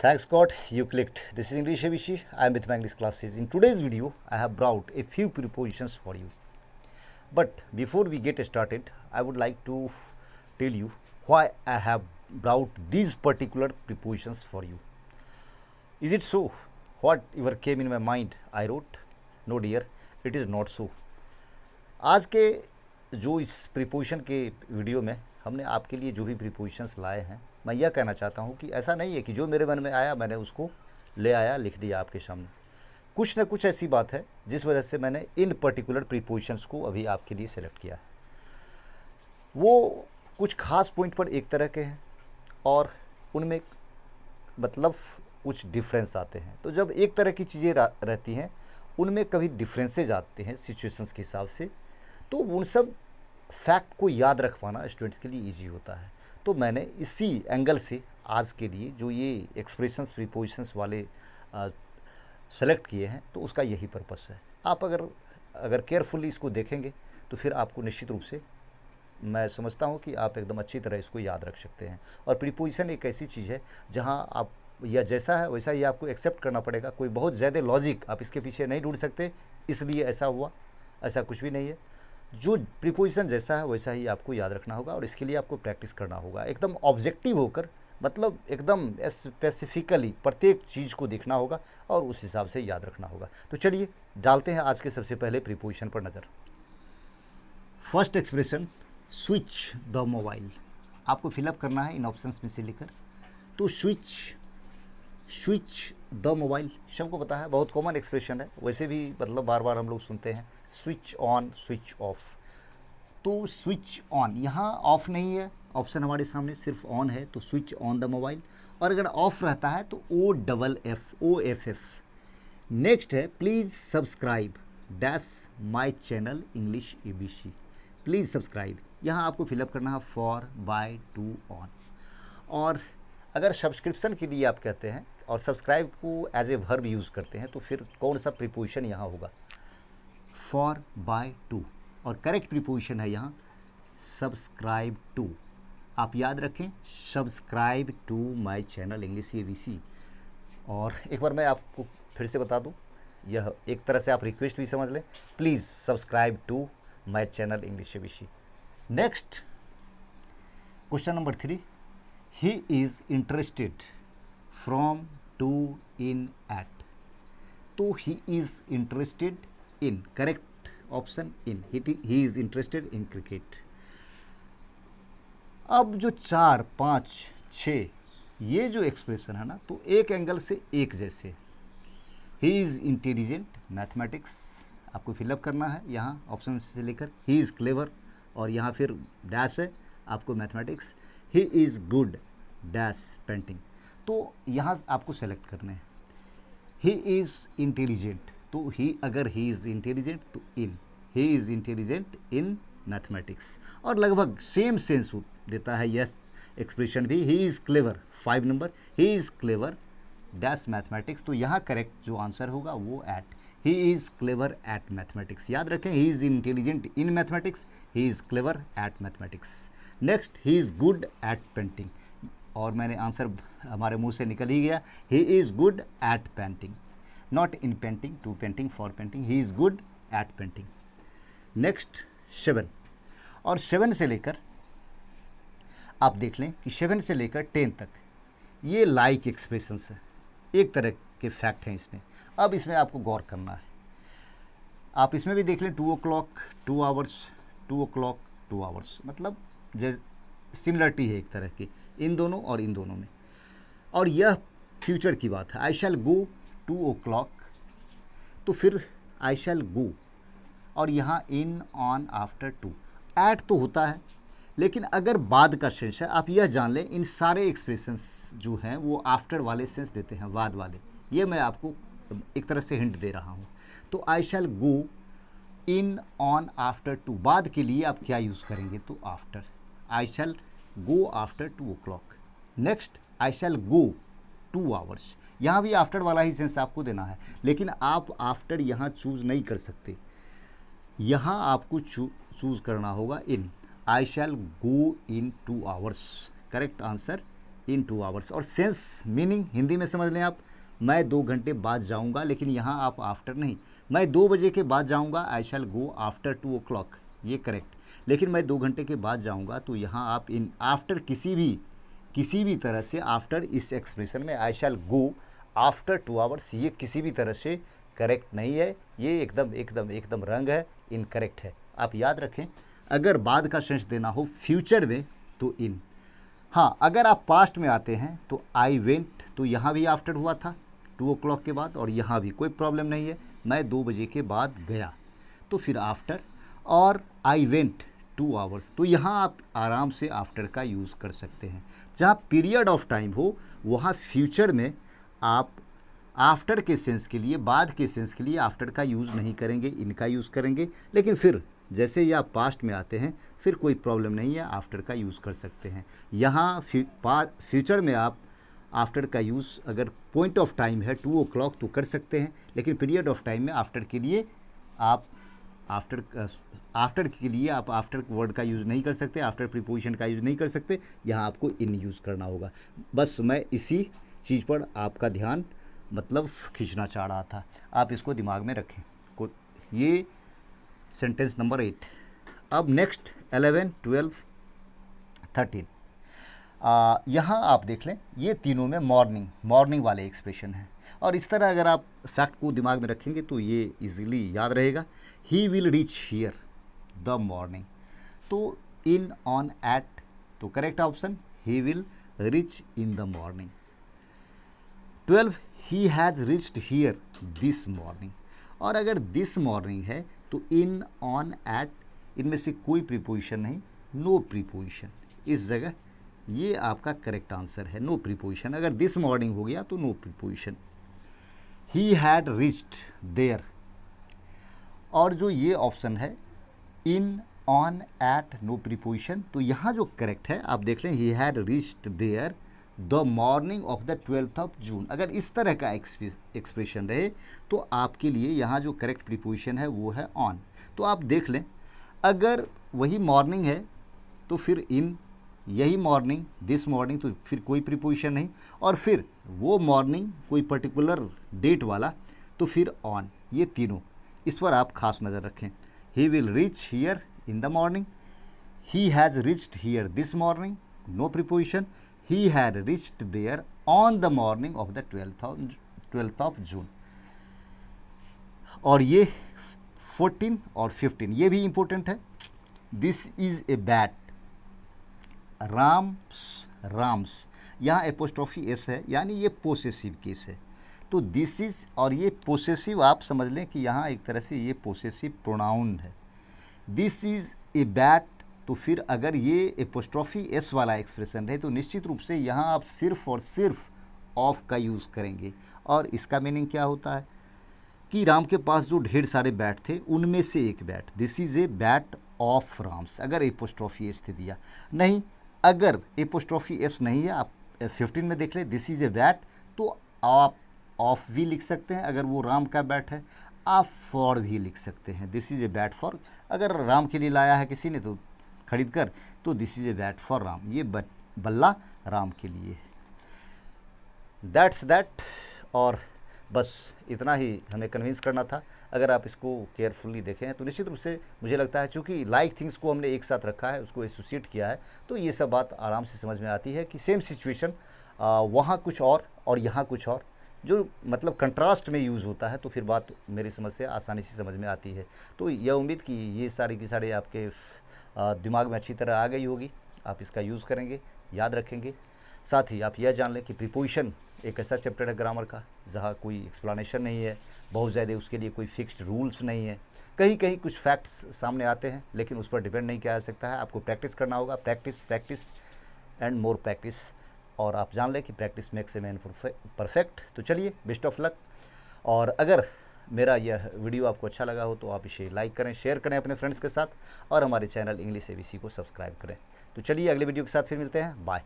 Thanks God you clicked. This is English ABC. I am with my English classes. In today's video, I have brought a few prepositions for you. But before we get started, I would like to tell you why I have brought these particular prepositions for you. Is it so? Whatever came in my mind, I wrote? No dear, it is not so. आज के जो इस preposition के video में हमने आपके लिए जो भी प्रीपोजिशंस लाए हैं, मैं यह कहना चाहता हूँ कि ऐसा नहीं है कि जो मेरे मन में आया मैंने उसको ले आया लिख दिया आपके सामने। कुछ ना कुछ ऐसी बात है जिस वजह से मैंने इन पर्टिकुलर प्रीपोजिशंस को अभी आपके लिए सेलेक्ट किया है। वो कुछ खास पॉइंट पर एक तरह के हैं और उनमें मतलब कुछ डिफरेंस आते हैं। तो जब एक तरह की चीज़ें रहती हैं उनमें कभी डिफरेंसेज आते हैं सिचुएशंस के हिसाब से, तो उन सब फैक्ट को याद रख पाना स्टूडेंट्स के लिए इजी होता है। तो मैंने इसी एंगल से आज के लिए जो ये एक्सप्रेशंस प्रीपोजिशंस वाले सेलेक्ट किए हैं, तो उसका यही पर्पस है। आप अगर केयरफुली इसको देखेंगे तो फिर आपको निश्चित रूप से मैं समझता हूँ कि आप एकदम अच्छी तरह इसको याद रख सकते हैं। और प्रीपोजिशन एक ऐसी चीज़ है जहाँ आप या जैसा है वैसा ही आपको एक्सेप्ट करना पड़ेगा। कोई बहुत ज़्यादा लॉजिक आप इसके पीछे नहीं ढूंढ सकते, इसलिए ऐसा हुआ, ऐसा कुछ भी नहीं है। जो प्रीपोजिशन जैसा है वैसा ही आपको याद रखना होगा और इसके लिए आपको प्रैक्टिस करना होगा। एकदम ऑब्जेक्टिव होकर, मतलब एकदम स्पेसिफिकली प्रत्येक चीज़ को देखना होगा और उस हिसाब से याद रखना होगा। तो चलिए डालते हैं आज के सबसे पहले प्रीपोजिशन पर नज़र। First expression, switch the mobile. आपको फिलअप करना है इन ऑप्शंस में से लेकर। तो स्विच द मोबाइल सबको पता है, बहुत कॉमन एक्सप्रेशन है। वैसे भी मतलब बार बार हम लोग सुनते हैं स्विच ऑन, स्विच ऑफ। तो स्विच ऑन, यहाँ ऑफ नहीं है, ऑप्शन हमारे सामने सिर्फ ऑन है, तो स्विच ऑन द मोबाइल। और अगर ऑफ रहता है तो OFF। नेक्स्ट है please subscribe dash my channel English ABC। Please subscribe, यहाँ आपको फिलअप करना है फॉर, बाय, टू, ऑन। और अगर सब्सक्रिप्शन के लिए आप कहते हैं और सब्सक्राइब को एज ए वर्ब यूज़ करते हैं तो फिर कौन सा प्रीपोजिशन यहाँ होगा? For, by, to. और करेक्ट प्रीपोजिशन है यहाँ सब्सक्राइब टू। आप याद रखें, subscribe to my channel English ABC। और एक बार मैं आपको फिर से बता दूं, यह एक तरह से आप रिक्वेस्ट भी समझ लें, please subscribe to my channel English ABC। Next question number 3, he is interested from, to, in, at. तो he is interested in, correct option in, he is interested in cricket. अब जो 4, 5, 6 ये जो एक्सप्रेशन है ना, तो एक एंगल से एक जैसे। ही इज़ इंटेलिजेंट, मैथमेटिक्स, आपको फिलअप करना है यहाँ ऑप्शन से लेकर। ही इज़ क्लेवर, और यहाँ फिर डैश है आपको mathematics. He is good dash painting. तो यहाँ आपको सेलेक्ट करना है। ही इज़ इंटेलिजेंट, तो अगर ही is intelligent to in, he is intelligent in mathematics. और लगभग सेम सेंस देता है यस एक्सप्रेशन भी, he is clever, 5 number, he is clever dash mathematics. तो यहाँ करेक्ट जो आंसर होगा वो at, he is clever at mathematics. याद रखें, he is intelligent in mathematics, he is clever at mathematics. Next, he is good at painting. और मैंने answer हमारे मुंह से निकल ही गया, ही is good at painting, not in painting, to painting, for painting, he is good at painting. Next 7, और 7 से लेकर आप देख लें कि 7 से लेकर 10 तक ये लाइक एक्सप्रेशंस है, एक तरह के फैक्ट हैं इसमें। अब इसमें आपको गौर करना है। आप इसमें भी देख लें 2 o'clock 2 hours, 2 o'clock 2 hours, मतलब सिमिलरिटी है एक तरह की इन दोनों और इन दोनों में। और यह फ्यूचर की बात है। आई शैल गो 2 o'clock, तो फिर आई शैल गो, और यहाँ इन, ऑन, आफ्टर, टू। एट तो होता है, लेकिन अगर बाद का सेंस है, आप यह जान लें इन सारे एक्सप्रेशंस जो हैं वो आफ्टर वाले सेंस देते हैं, बाद वाले। ये मैं आपको एक तरह से हिंट दे रहा हूँ। तो आई शैल गो इन, ऑन, आफ्टर, टू। बाद के लिए आप क्या यूज़ करेंगे? तो आफ्टर। आई शैल गो आफ्टर 2 o'clock। नेक्स्ट, आई शैल गो 2 hours। यहाँ भी आफ्टर वाला ही सेंस आपको देना है, लेकिन आप आफ्टर यहाँ चूज़ नहीं कर सकते। यहाँ आपको चूज़ करना होगा इन, आई शैल गो इन 2 hours। Correct answer in 2 hours. और सेंस मीनिंग हिंदी में समझ लें आप, मैं 2 घंटे बाद जाऊंगा, लेकिन यहाँ आप आफ्टर नहीं, मैं 2 बजे के बाद जाऊंगा, आई शैल गो आफ्टर 2 o'clock, ये करेक्ट। लेकिन मैं 2 घंटे के बाद जाऊंगा, तो यहाँ आप इन आफ्टर किसी भी तरह से आफ्टर इस एक्सप्रेशन में आई शैल गो आफ्टर 2 आवर्स, ये किसी भी तरह से करेक्ट नहीं है, ये एकदम रंग है, इनकरेक्ट है। आप याद रखें, अगर बाद का सेंस देना हो फ्यूचर में तो इन। हाँ, अगर आप पास्ट में आते हैं तो आई वेंट, तो यहाँ भी आफ्टर हुआ था 2 o'clock के बाद, और यहाँ भी कोई प्रॉब्लम नहीं है, मैं 2 बजे के बाद गया, तो फिर आफ्टर। और आई वेंट 2 आवर्स, तो यहाँ आप आराम से आफ्टर का यूज़ कर सकते हैं। जहाँ पीरियड ऑफ टाइम हो वहाँ फ्यूचर में आप आफ्टर के सेंस के लिए, बाद के सेंस के लिए आफ्टर का यूज़ नहीं करेंगे, इनका यूज़ करेंगे। लेकिन फिर जैसे ही आप पास्ट में आते हैं फिर कोई प्रॉब्लम नहीं है, आफ्टर का यूज़ कर सकते हैं। यहाँ फ्यूचर में आप आफ्टर का यूज़ अगर पॉइंट ऑफ टाइम है 2 o'clock तो कर सकते हैं, लेकिन पीरियड ऑफ टाइम में आफ्टर के लिए आप आफ्टर के लिए आप आफ्टर वर्ड का यूज़ नहीं कर सकते, आफ्टर प्रीपोजिशन का यूज़ नहीं कर सकते, यहाँ आपको इन यूज़ करना होगा। बस मैं इसी चीज़ पर आपका ध्यान मतलब खींचना चाह रहा था, आप इसको दिमाग में रखें। ये सेंटेंस नंबर 8। अब नेक्स्ट 11, 12, 13। यहाँ आप देख लें, ये तीनों में मॉर्निंग वाले एक्सप्रेशन हैं, और इस तरह अगर आप फैक्ट को दिमाग में रखेंगे तो ये इजीली याद रहेगा। ही will reach here the morning, तो इन, ऑन, एट, तो correct option he will reach in the morning. 12, he has reached here this morning, और अगर दिस मॉर्निंग है तो इन, ऑन, एट, इनमें से कोई प्रीपोजिशन नहीं, नो प्रीपोजिशन, इस जगह ये आपका करेक्ट आंसर है, नो प्रीपोजिशन। अगर दिस मॉर्निंग हो गया तो no preposition. He had reached there, और जो ये ऑप्शन है in, on, at, no preposition, तो यहाँ जो करेक्ट है आप देख लें, he had reached there the morning of the 12th of June। अगर इस तरह का एक्सप्रेशन रहे तो आपके लिए यहाँ जो करेक्ट प्रीपोजिशन है वो है ऑन। तो आप देख लें, अगर वही मॉर्निंग है तो फिर इन, यही मॉर्निंग दिस मॉर्निंग, तो फिर कोई प्रीपोजिशन नहीं, और फिर वो मॉर्निंग कोई पर्टिकुलर डेट वाला तो फिर ऑन, ये तीनों, इस पर आप खास नज़र रखें। He will reach here in the morning, he has reached here this morning, no preposition, he had reached there on the morning of the 12th of June। और ये 14 और 15 ये भी इंपॉर्टेंट है। This is a bat, Ram's, यहाँ apostrophe S है, यानी ये पोसेसिव केस है, तो दिस इज, और ये पोसेसिव आप समझ लें कि यहाँ एक तरह से ये पोसेसिव प्रोनाउन है। दिस इज ए बैट, तो फिर अगर ये एपोस्ट्रोफी एस वाला एक्सप्रेशन रहे तो निश्चित रूप से यहाँ आप सिर्फ और सिर्फ ऑफ का यूज़ करेंगे। और इसका मीनिंग क्या होता है कि राम के पास जो ढेर सारे बैट थे उनमें से एक bat, this is a bat of Ram's, अगर एपोस्ट्रोफी एस थे दिया। नहीं, अगर एपोस्ट्रोफी एस नहीं है, आप 15 में देख ले, दिस इज़ ए बैट, तो आप ऑफ भी लिख सकते हैं। अगर वो राम का बैट है आप फॉर भी लिख सकते हैं, this is a bat for, अगर राम के लिए लाया है किसी ने तो खरीद कर, तो this is a bat for Ram, ये बल्ला राम के लिए। दैट्स दैट, और बस इतना ही हमें कन्विंस करना था। अगर आप इसको केयरफुली देखें तो निश्चित रूप से मुझे लगता है, चूँकि लाइक थिंग्स को हमने एक साथ रखा है, उसको एसोसिएट किया है, तो ये सब बात आराम से समझ में आती है कि सेम सिचुएशन वहाँ कुछ और यहाँ कुछ और, जो मतलब कंट्रास्ट में यूज़ होता है, तो फिर बात मेरी समझ से आसानी से समझ में आती है। तो यह उम्मीद कि ये सारी की सारी आपके दिमाग में अच्छी तरह आ गई होगी, आप इसका यूज़ करेंगे, याद रखेंगे। साथ ही आप यह जान लें कि प्रीपोजिशन एक ऐसा चैप्टर है ग्रामर का जहाँ कोई एक्सप्लेनेशन नहीं है, बहुत ज़्यादा उसके लिए कोई फिक्स्ड रूल्स नहीं है। कहीं कहीं कुछ फैक्ट्स सामने आते हैं, लेकिन उस पर डिपेंड नहीं किया जा सकता है, आपको प्रैक्टिस करना होगा, प्रैक्टिस एंड मोर प्रैक्टिस। और आप जान लें कि practice makes a man perfect. तो चलिए, बेस्ट ऑफ लक। और अगर मेरा यह वीडियो आपको अच्छा लगा हो तो आप इसे लाइक करें, शेयर करें अपने फ्रेंड्स के साथ, और हमारे चैनल इंग्लिश ABC को सब्सक्राइब करें। तो चलिए, अगले वीडियो के साथ फिर मिलते हैं, बाय।